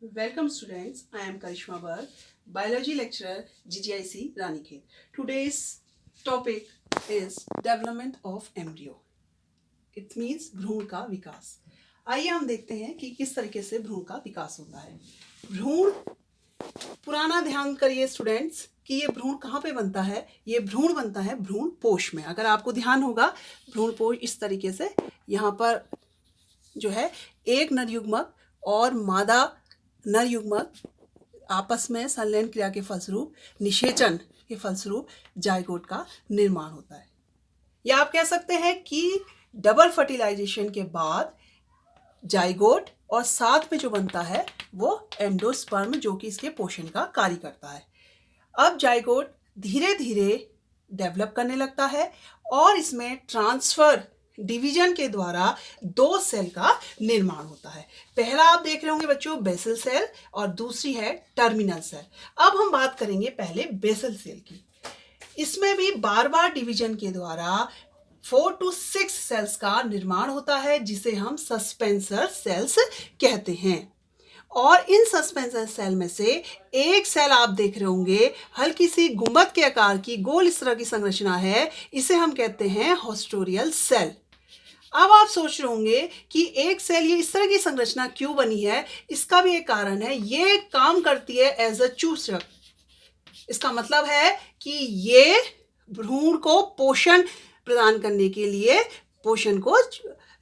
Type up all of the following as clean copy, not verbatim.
Welcome students, I am Karishma Barg, biology lecturer GGIC Ranikhet. Today's topic is development of embryo. It means भ्रूण का विकास. आइए हम देखते हैं कि किस तरीके से भ्रूण का विकास होता है. भ्रूण, पुराना ध्यान करिए स्टूडेंट्स कि ये भ्रूण कहाँ पे बनता है. ये भ्रूण बनता है भ्रूण पोष में. अगर आपको ध्यान होगा, भ्रूण पोष इस तरीके से यहाँ पर जो है एक नर युग्मक और मादा नर युग्मक आपस में संलयन क्रिया के फलस्वरूप, निषेचन के फलस्वरूप जाइगोट का निर्माण होता है. या आप कह सकते हैं कि डबल फर्टिलाइजेशन के बाद जाइगोट और साथ में जो बनता है वो एंडोस्पर्म, जो कि इसके पोषण का कार्य करता है. अब जाइगोट धीरे धीरे डेवलप करने लगता है और इसमें ट्रांसफर डिवीजन के द्वारा दो सेल का निर्माण होता है. पहला आप देख रहे होंगे बच्चों बेसल सेल और दूसरी है टर्मिनल सेल. अब हम बात करेंगे पहले बेसल सेल की. इसमें भी बार बार डिवीजन के द्वारा 4 to 6 सेल्स का निर्माण होता है, जिसे हम सस्पेंसर सेल्स कहते हैं. और इन सस्पेंसर सेल में से एक सेल आप देख रहे होंगे हल्की सी गुंबद के आकार की गोल इस तरह की संरचना है, इसे हम कहते हैं हॉस्टोरियल सेल. अब आप सोच रहे होंगे कि एक सेल ये इस तरह की संरचना क्यों बनी है. इसका भी एक कारण है, ये काम करती है एज अ चूसक. इसका मतलब है कि ये भ्रूण को पोषण प्रदान करने के लिए पोषण को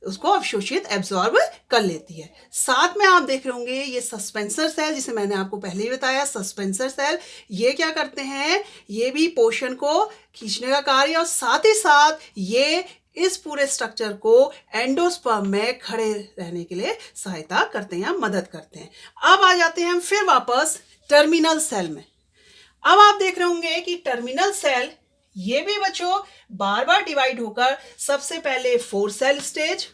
उसको अवशोषित एब्जॉर्ब कर लेती है. साथ में आप देख रहे होंगे ये सस्पेंसर सेल, जिसे मैंने आपको पहले ही बताया, सस्पेंसर सेल ये क्या करते हैं, ये भी पोषण को खींचने का कार्य और साथ ही साथ ये इस पूरे स्ट्रक्चर को एंडोस्पर्म में खड़े रहने के लिए सहायता करते हैं, मदद करते हैं. अब आ जाते हैं हम फिर वापस टर्मिनल सेल में. अब आप देख रहे होंगे कि टर्मिनल सेल ये भी बच्चों बार बार डिवाइड होकर सबसे पहले 4 सेल स्टेज,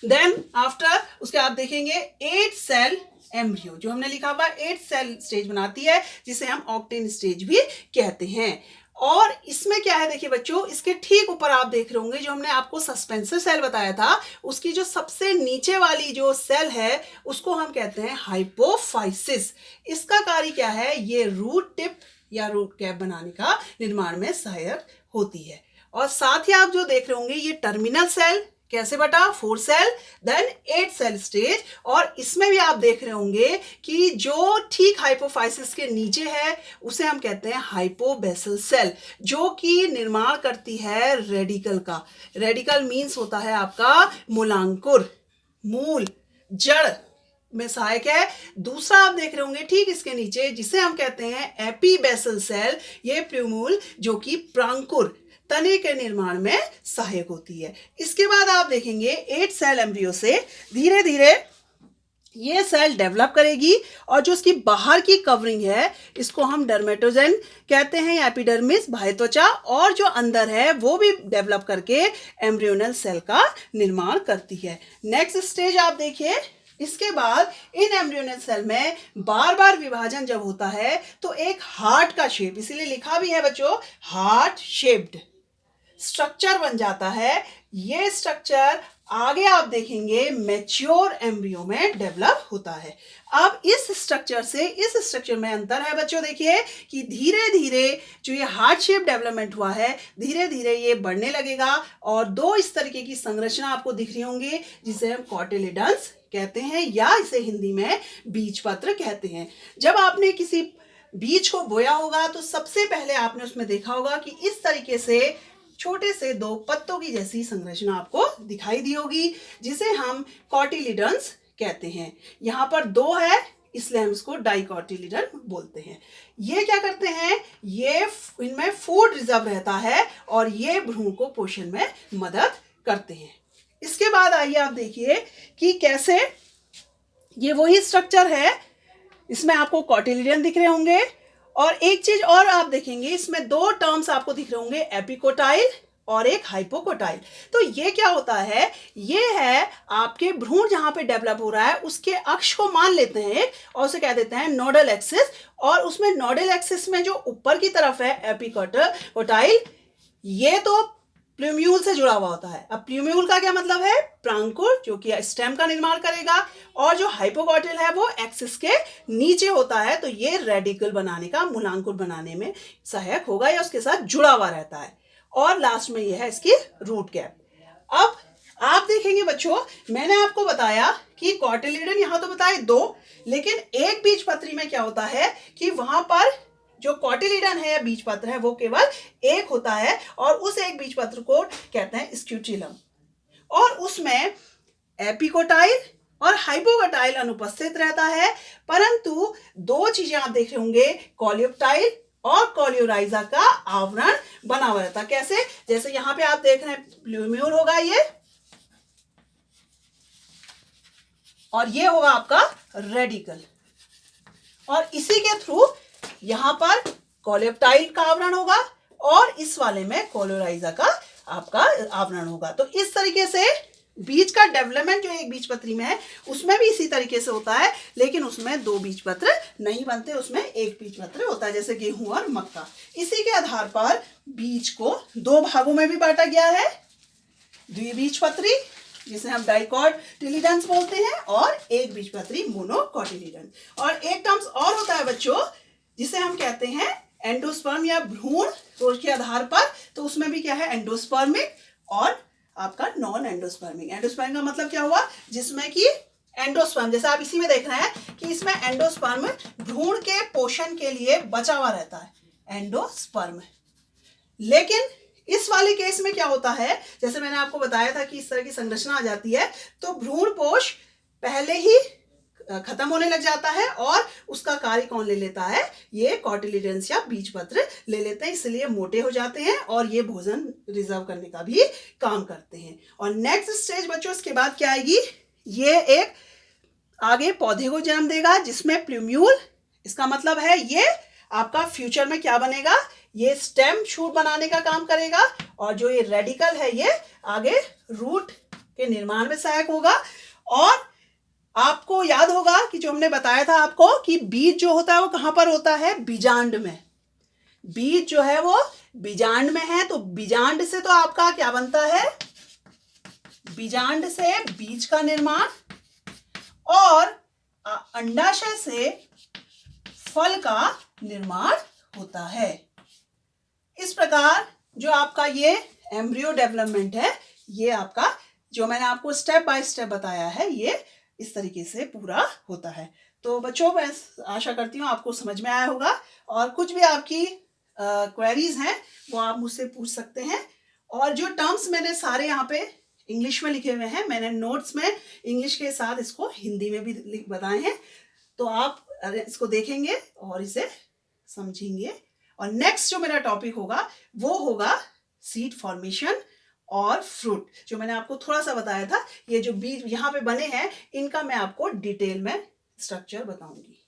देन आफ्टर उसके आप देखेंगे 8 सेल एम्ब्रियो, जो हमने लिखा हुआ 8 सेल स्टेज बनाती है, जिसे हम ऑक्टेन स्टेज भी कहते हैं. और इसमें क्या है देखिए बच्चों, इसके ठीक ऊपर आप देख रहे होंगे जो हमने आपको सस्पेंसर सेल बताया था, उसकी जो सबसे नीचे वाली जो सेल है उसको हम कहते हैं हाइपोफाइसिस. इसका कार्य क्या है, ये रूट टिप या रूट कैप बनाने का निर्माण में सहायक होती है. और साथ ही आप जो देख रहे होंगे ये टर्मिनल सेल कैसे बटा, 4 सेल देन 8 सेल स्टेज. और इसमें भी आप देख रहे होंगे कि जो ठीक हाइपोफाइसिस के नीचे है उसे हम कहते हैं हाइपोबेसल सेल, जो कि निर्माण करती है रेडिकल का. रेडिकल मीन्स होता है आपका मूलांकुर, मूल, जड़ में सहायक है. दूसरा आप देख रहे होंगे ठीक इसके नीचे, जिसे हम कहते हैं एपीबेसल सेल, ये प्यूमूल, जो कि प्रांकुर, तने के निर्माण में सहायक होती है. इसके बाद आप देखेंगे 8 सेल एम्ब्रियो से धीरे धीरे ये सेल डेवलप करेगी और जो उसकी बाहर की कवरिंग है इसको हम डर्मेटोजेन कहते हैं या एपिडर्मिस, बाह्य त्वचा, और जो अंदर है वो भी डेवलप करके एम्ब्रियोनल सेल का निर्माण करती है. नेक्स्ट स्टेज आप देखिए, इसके बाद इन एम्ब्रियोनल सेल में बार बार विभाजन जब होता है तो एक हार्ट का शेप, इसीलिए लिखा भी है बच्चों हार्ट शेप्ड स्ट्रक्चर बन जाता है. ये स्ट्रक्चर आगे आप देखेंगे मैच्योर एम्ब्रियो में डेवलप होता है. अब इस स्ट्रक्चर से इस स्ट्रक्चर में अंतर है बच्चों, देखिए कि धीरे धीरे जो ये हार्ट शेप डेवलपमेंट हुआ है धीरे धीरे ये बढ़ने लगेगा और दो इस तरीके की संरचना आपको दिख रही होंगी, जिसे हम कॉटिलिडन्स कहते हैं या इसे हिंदी में बीजपत्र कहते हैं. जब आपने किसी बीज को बोया होगा तो सबसे पहले आपने उसमें देखा होगा कि इस तरीके से छोटे से 2 पत्तों की जैसी संरचना आपको दिखाई दी होगी, जिसे हम कॉटिलिडन्स कहते हैं. यहाँ पर 2 है इसलिए हम इसको डाइकॉटिलिडन बोलते हैं. ये क्या करते हैं, ये इनमें फूड रिजर्व रहता है और ये भ्रूण को पोषण में मदद करते हैं. इसके बाद आइए आप देखिए कि कैसे ये वही स्ट्रक्चर है, इसमें आपको कॉटिलिडन दिख रहे होंगे. और एक चीज और आप देखेंगे, इसमें 2 टर्म्स आपको दिख रहे होंगे, एपिकोटाइल और एक हाइपोकोटाइल. तो ये क्या होता है, ये है आपके भ्रूण जहां पे डेवलप हो रहा है उसके अक्ष को मान लेते हैं और उसे कह देते हैं नोडल एक्सिस. और उसमें नोडल एक्सिस में जो ऊपर की तरफ है एपिकोटाइल, ये तो प्ल्यूम्यूल से जुड़ा हुआ होता है। अब प्ल्यूम्यूल का क्या मतलब है? प्रांकुर, जो कि स्टेम का निर्माण करेगा, और जो हाइपोकॉटिल है वो एक्सिस के नीचे होता है, तो ये रेडिकल बनाने का, मूलांकुर बनाने में सहायक होगा या उसके साथ जुड़ा हुआ रहता है। और लास्ट में ये है इसकी रूट कैप। अब आप देखेंगे बच्चों, मैंने आपको बताया कि कॉटिलीडन यहाँ तो बताए 2, लेकिन एक बीजपत्री में क्या होता है कि वहां पर जो कॉटिलीडन है या बीजपत्र है वो केवल एक होता है, और उस एक बीजपत्र को कहते हैं स्क्यूटिलम, और उसमें एपिकोटाइल और हाइपोकोटाइल अनुपस्थित रहता है। परंतु 2 चीजें आप देख रहे होंगे, कॉलियोप्टाइल और कॉलियोराइजा का आवरण बना हुआ रहता है। कैसे? जैसे यहां पे आप देख रहे हैं प्ल्यूम्यूल होगा ये, और ये होगा आपका रेडिकल, और इसी के थ्रू यहां पर कॉलियोप्टाइल का आवरण होगा और इस वाले में कॉलियोराइजा का आपका आवरण होगा। तो इस तरीके से बीज का डेवलपमेंट जो एक बीजपत्री में है उसमें भी इसी तरीके से होता है, लेकिन उसमें 2 बीजपत्र नहीं बनते, उसमें एक बीजपत्र होता है, जैसे गेहूं और मक्का। इसी के आधार पर बीज को 2 भागों में भी बांटा गया है, द्विबीजपत्री जिसे हम डाइकोटिलीडन्स बोलते हैं, और एक बीजपत्री मोनोकोटिलीडन। और एक टर्म्स और होता है बच्चों जिसे हम कहते हैं एंडोस्पर्म या भ्रूण रोज के आधार पर, तो उसमें भी क्या है, एंडोस्पर्मिक और आपका नॉन एंडोस्पर्मिक। एंडोस्पर्मिक का मतलब क्या हुआ? जिसमें कि एंडोस्पर्म, जैसे आप इसी में देख रहे हैं कि इसमें एंडोस्पर्म भ्रूण के पोषण के लिए बचा हुआ रहता है, एंडोस्पर्म। लेकिन इस वाले केस में क्या होता है, जैसे मैंने आपको बताया था कि इस तरह की संरचना आ जाती है, तो भ्रूण पोष पहले ही खत्म होने लग जाता है, और उसका कार्य कौन ले लेता है? ये कॉटिलीडन्स या बीजपत्र ले लेते हैं, इसलिए मोटे हो जाते हैं और ये भोजन रिजर्व करने का भी काम करते हैं। और नेक्स्ट स्टेज बच्चों इसके बाद क्या आएगी? ये एक आगे पौधे को जन्म देगा जिसमें प्ल्यूम्यूल, इसका मतलब है ये आपका फ्यूचर में क्या बनेगा? ये स्टेम शूट बनाने का काम करेगा, और जो ये रेडिकल है ये आगे रूट के निर्माण में सहायक होगा। और आपको याद होगा कि जो हमने बताया था आपको कि बीज जो होता है वो कहां पर होता है? बीजांड में। बीज जो है वो बीजांड में है, तो बीजांड से तो आपका क्या बनता है? बीजांड से बीज का निर्माण, और अंडाशय से फल का निर्माण होता है। इस प्रकार जो आपका ये एम्ब्रियो डेवलपमेंट है, ये आपका जो मैंने आपको स्टेप बाय स्टेप बताया है, ये इस तरीके से पूरा होता है। तो बच्चों, मैं आशा करती हूँ आपको समझ में आया होगा, और कुछ भी आपकी क्वेरीज हैं वो आप मुझसे पूछ सकते हैं। और जो टर्म्स मैंने सारे यहाँ पे इंग्लिश में लिखे हुए हैं, मैंने नोट्स में इंग्लिश के साथ इसको हिंदी में भी बताए हैं, तो आप इसको देखेंगे और इसे समझेंगे। और नेक्स्ट जो मेरा टॉपिक होगा वो होगा सीड फॉर्मेशन और फ्रूट। जो मैंने आपको थोड़ा सा बताया था, ये जो बीज यहाँ पे बने हैं इनका मैं आपको डिटेल में स्ट्रक्चर बताऊंगी।